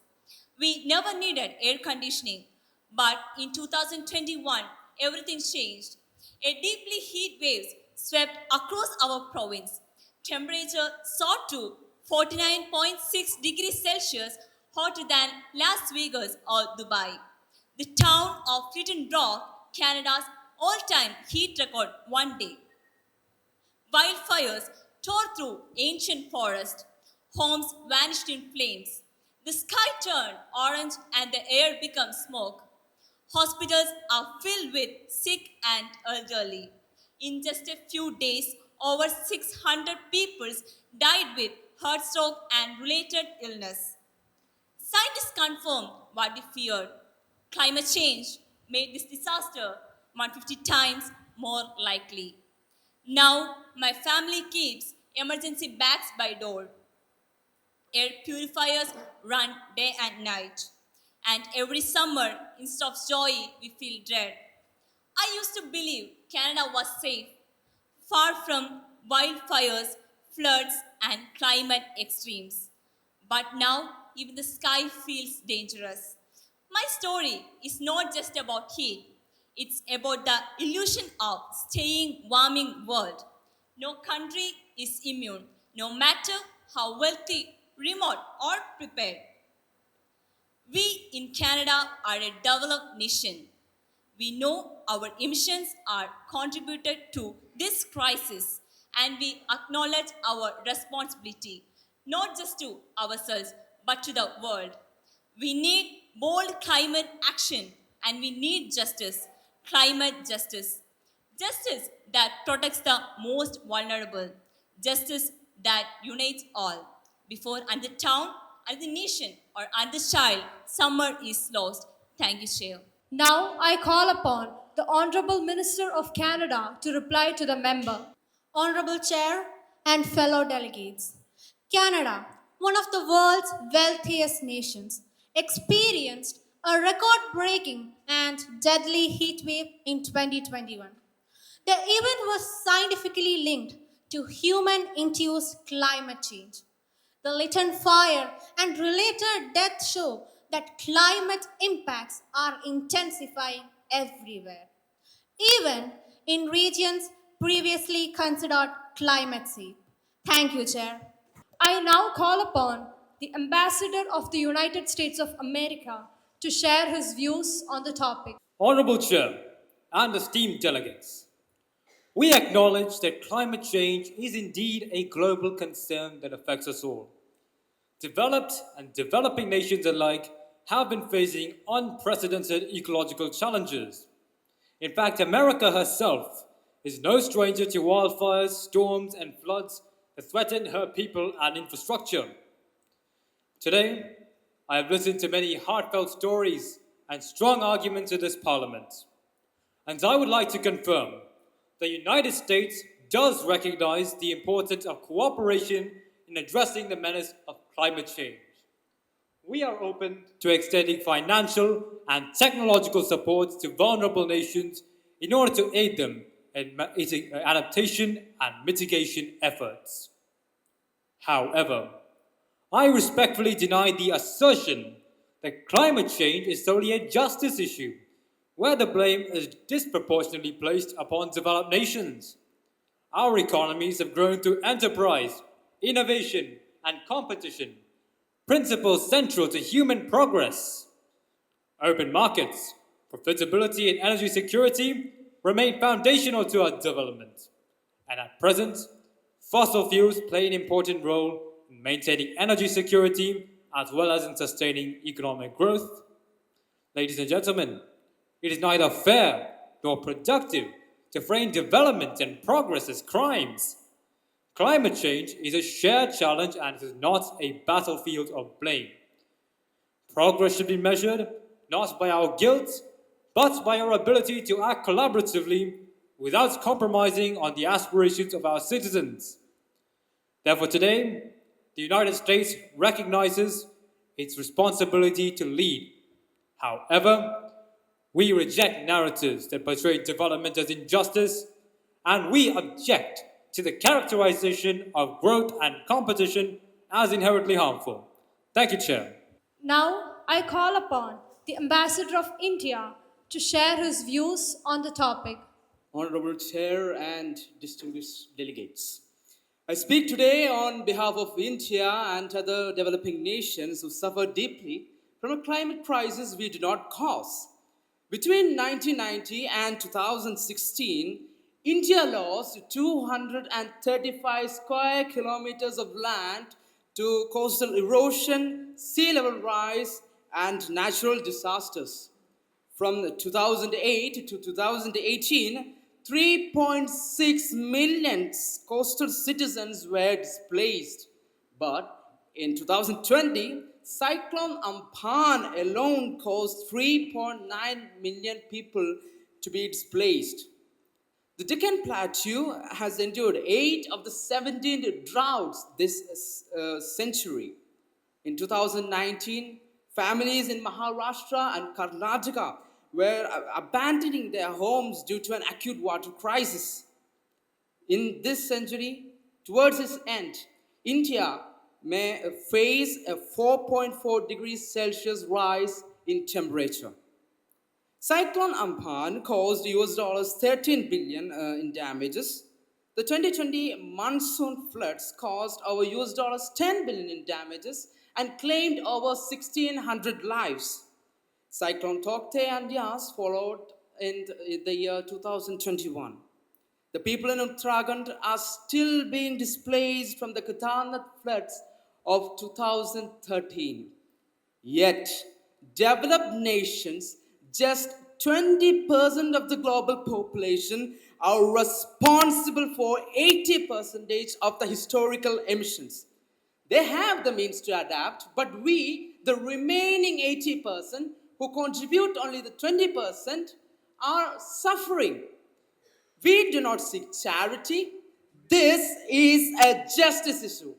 We never needed air conditioning, but in 2021, everything changed. A deeply heat wave swept across our province. Temperature soared to 49.6 degrees Celsius, hotter than Las Vegas or Dubai. The town of Little Rock, Canada's all-time heat record one day. Wildfires tore through ancient forests. Homes vanished in flames. The sky turned orange and the air became smoke. Hospitals are filled with sick and elderly. In just a few days, over 600 people died with heart stroke and related illness. Scientists confirm what we feared. Climate change made this disaster 150 times more likely. Now, my family keeps emergency bags by door. Air purifiers run day and night. And every summer, instead of joy, we feel dread. I used to believe Canada was safe, far from wildfires, floods, and climate extremes. But now, even the sky feels dangerous. My story is not just about heat, it's about the illusion of staying warming world. No country is immune, no matter how wealthy, remote, or prepared. We in Canada are a developed nation. We know our emissions are contributed to this crisis and we acknowledge our responsibility, not just to ourselves, but to the world. We need bold climate action and we need justice, climate justice. Justice that protects the most vulnerable, justice that unites all. Before and the town, and the nation, or and the child, summer is lost. Thank you, Chair. Now I call upon the Honorable Minister of Canada to reply to the member. Honorable Chair and fellow delegates, Canada, one of the world's wealthiest nations, experienced a record breaking and deadly heat wave in 2021. The event was scientifically linked to human induced climate change. The Lytton fire and related death show that climate impacts are intensifying everywhere, even in regions previously considered climate safe. Thank you, Chair. I now call upon the Ambassador of the United States of America to share his views on the topic. Honorable Chair and esteemed delegates, we acknowledge that climate change is indeed a global concern that affects us all. Developed and developing nations alike have been facing unprecedented ecological challenges. In fact, America herself is no stranger to wildfires, storms, and floods that threaten her people and infrastructure. Today, I have listened to many heartfelt stories and strong arguments in this Parliament. And I would like to confirm the United States does recognize the importance of cooperation in addressing the menace of climate change. We are open to extending financial and technological support to vulnerable nations in order to aid them in adaptation and mitigation efforts. However, I respectfully deny the assertion that climate change is solely a justice issue, where the blame is disproportionately placed upon developed nations. Our economies have grown through enterprise, innovation, and competition, principles central to human progress. Open markets, profitability, and energy security remain foundational to our development. And at present, fossil fuels play an important role in maintaining energy security as well as in sustaining economic growth. Ladies and gentlemen, it is neither fair nor productive to frame development and progress as crimes. Climate change is a shared challenge and it is not a battlefield of blame. Progress should be measured not by our guilt, but by our ability to act collaboratively without compromising on the aspirations of our citizens. Therefore, today, the United States recognizes its responsibility to lead. However, we reject narratives that portray development as injustice, and we object to the characterization of growth and competition as inherently harmful. Thank you, Chair. Now I call upon the Ambassador of India to share his views on the topic. Honorable Chair and distinguished delegates. I speak today on behalf of India and other developing nations who suffer deeply from a climate crisis we did not cause. Between 1990 and 2016, India lost 235 square kilometers of land to coastal erosion, sea level rise, and natural disasters. From 2008 to 2018, 3.6 million coastal citizens were displaced. But in 2020, Cyclone Amphan alone caused 3.9 million people to be displaced. The Deccan Plateau has endured 8 of the 17 droughts this century. In 2019, families in Maharashtra and Karnataka were abandoning their homes due to an acute water crisis. In this century, towards its end, India may face a 4.4 degrees Celsius rise in temperature. Cyclone Amphan caused US dollars 13 billion in damages. The 2020 monsoon floods caused over US dollars 10 billion in damages and claimed over 1,600 lives. Cyclone Tokte and Yas followed in the year 2021. The people in Uttarakhand are still being displaced from the Kedarnath floods of 2013. Yet, developed nations, just 20% of the global population, are responsible for 80% of the historical emissions. They have the means to adapt, but we, the remaining 80%, who contribute only the 20%, are suffering. We do not seek charity. This is a justice issue.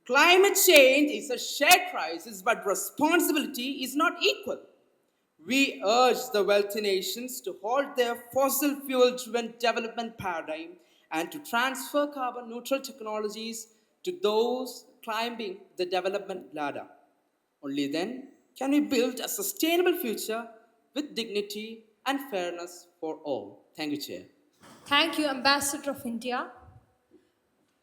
Climate change is a shared crisis, but responsibility is not equal. We urge the wealthy nations to halt their fossil fuel driven development paradigm and to transfer carbon neutral technologies to those climbing the development ladder. Only then can we build a sustainable future with dignity and fairness for all. Thank you, Chair. Thank you, Ambassador of India.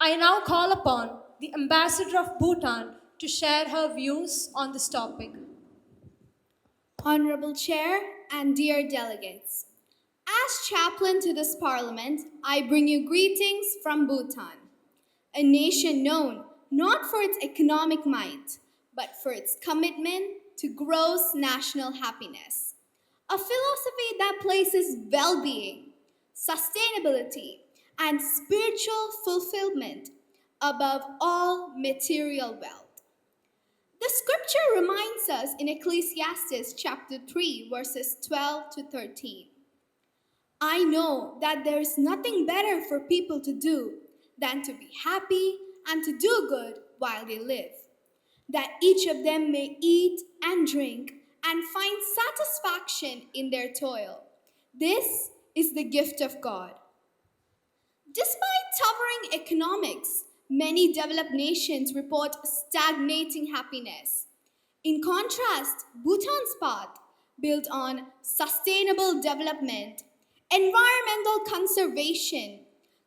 I now call upon the Ambassador of Bhutan to share her views on this topic. Honorable Chair and dear delegates, as chaplain to this parliament, I bring you greetings from Bhutan, a nation known not for its economic might, but for its commitment to gross national happiness. A philosophy that places well being, sustainability, and spiritual fulfillment above all material wealth. The scripture reminds us in Ecclesiastes chapter 3, verses 12 to 13. I know that there is nothing better for people to do than to be happy and to do good while they live, that each of them may eat and drink and find satisfaction in their toil. This is the gift of God. Despite towering economics, many developed nations report stagnating happiness. In contrast, Bhutan's path, built on sustainable development, environmental conservation,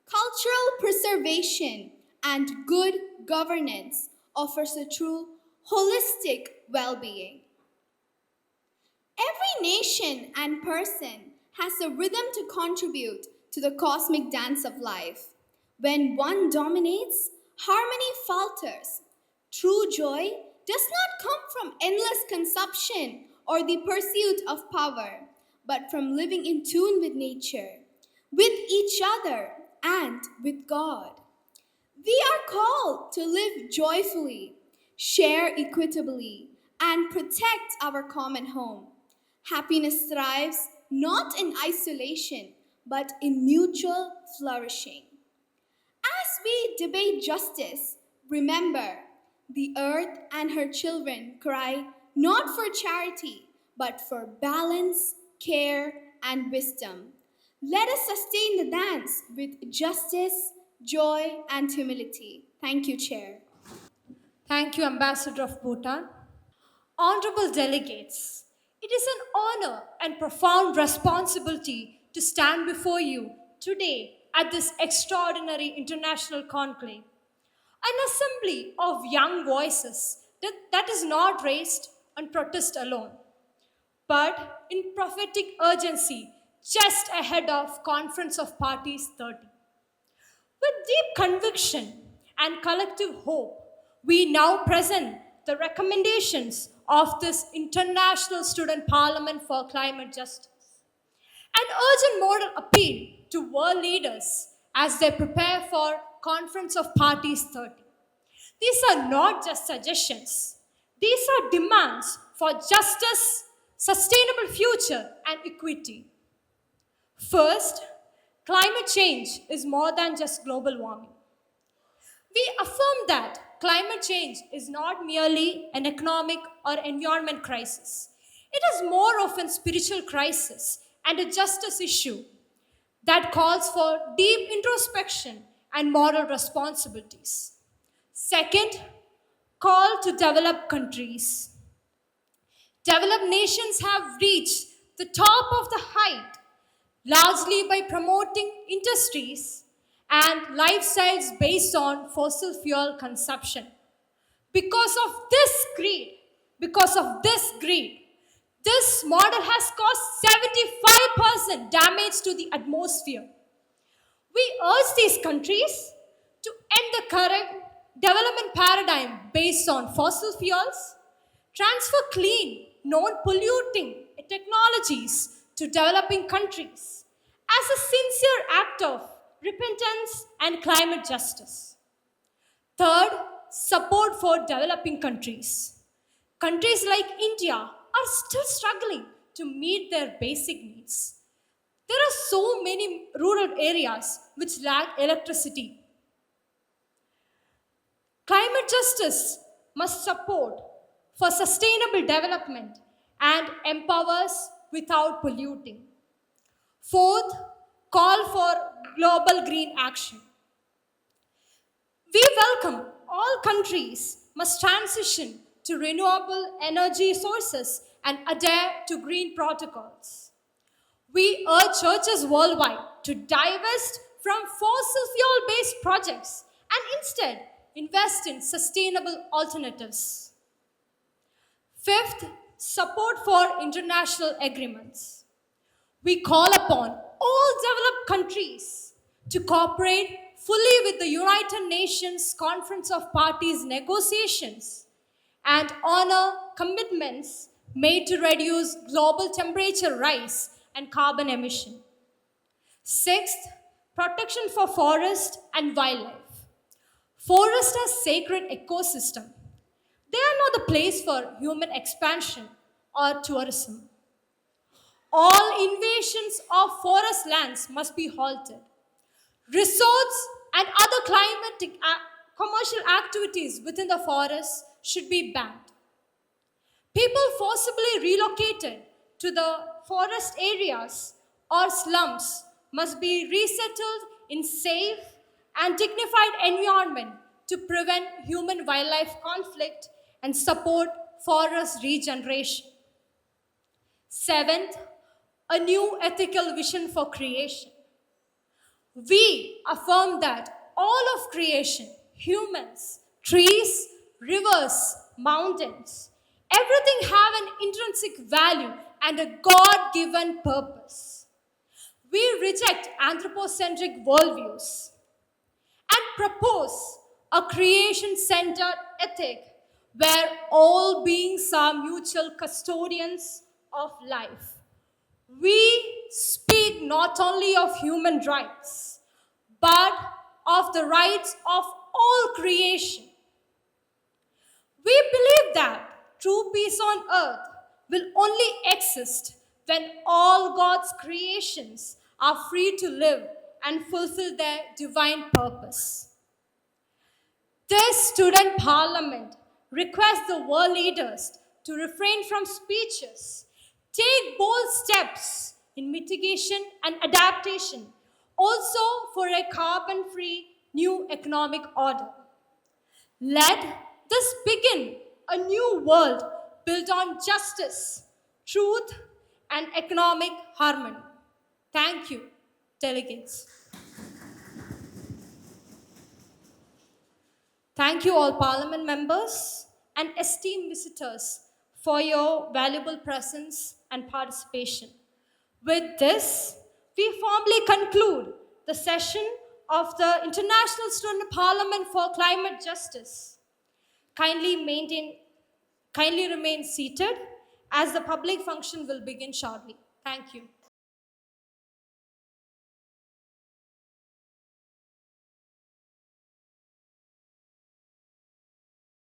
cultural preservation, and good governance, offers a true holistic well being. Every nation and person has a rhythm to contribute to the cosmic dance of life. When one dominates, harmony falters. True joy does not come from endless consumption or the pursuit of power, but from living in tune with nature, with each other, and with God. We are called to live joyfully, share equitably, and protect our common home. Happiness thrives not in isolation, but in mutual flourishing. As we debate justice, remember the earth and her children cry not for charity, but for balance, care, and wisdom. Let us sustain the dance with justice, joy, and humility. Thank you, Chair. Thank you, Ambassador of Bhutan. Honorable delegates, it is an honor and profound responsibility to stand before you today at this extraordinary international conclave, an assembly of young voices that is not raised on protest alone, but in prophetic urgency just ahead of Conference of Parties 30. With deep conviction and collective hope, we now present the recommendations of this International Student Parliament for Climate Justice, an urgent moral appeal to world leaders as they prepare for Conference of Parties 30. These are not just suggestions, These are demands for justice, sustainable future, and equity. First, climate change is more than just global warming. We affirm that climate change is not merely an economic or environment crisis. It is more of a spiritual crisis and a justice issue that calls for deep introspection and moral responsibilities. Second, call to developed countries. Developed nations have reached the top of the height largely by promoting industries and lifestyles based on fossil fuel consumption. Because of this greed, because of this greed, this model has caused 75% damage to the atmosphere. We urge these countries to end the current development paradigm based on fossil fuels, transfer clean, non polluting technologies to developing countries as a sincere act of repentance and climate justice. Third, support for developing countries. Countries like India are still struggling to meet their basic needs. There are so many rural areas which lack electricity. Climate justice must support for sustainable development and empowers without polluting. Fourth, call for global green action. We welcome all countries must transition to renewable energy sources and adhere to green protocols. We urge churches worldwide to divest from fossil fuel based projects and instead invest in sustainable alternatives. Fifth, support for international agreements. We call upon all developed countries to cooperate fully with the United Nations Conference of Parties negotiations and honor commitments made to reduce global temperature rise and carbon emission. Sixth, protection for forest and wildlife. Forests are sacred ecosystem. They are not the place for human expansion or tourism. All invasions of forest lands must be halted. Resorts and other climatic commercial activities within the forest should be banned. People forcibly relocated to the forest areas or slums must be resettled in safe and dignified environment to prevent human wildlife conflict and support forest regeneration. Seventh, a new ethical vision for creation. We affirm that all of creation, humans, trees, rivers, mountains, everything have an intrinsic value and a God given purpose. We reject anthropocentric worldviews and propose a creation centered ethic where all beings are mutual custodians of life. We speak not only of human rights, but of the rights of all creation. We believe that true peace on earth will only exist when all God's creations are free to live and fulfill their divine purpose. This student parliament requests the world leaders to refrain from speeches, take bold steps in mitigation and adaptation, also for a carbon free new economic order. Let this begin a new world built on justice, truth, and economic harmony. Thank you, delegates. Thank you, all Parliament members and esteemed visitors, for your valuable presence and participation. With this, we formally conclude the session of the International Student Parliament for Climate Justice. Kindly remain seated as the public function will begin shortly. Thank you.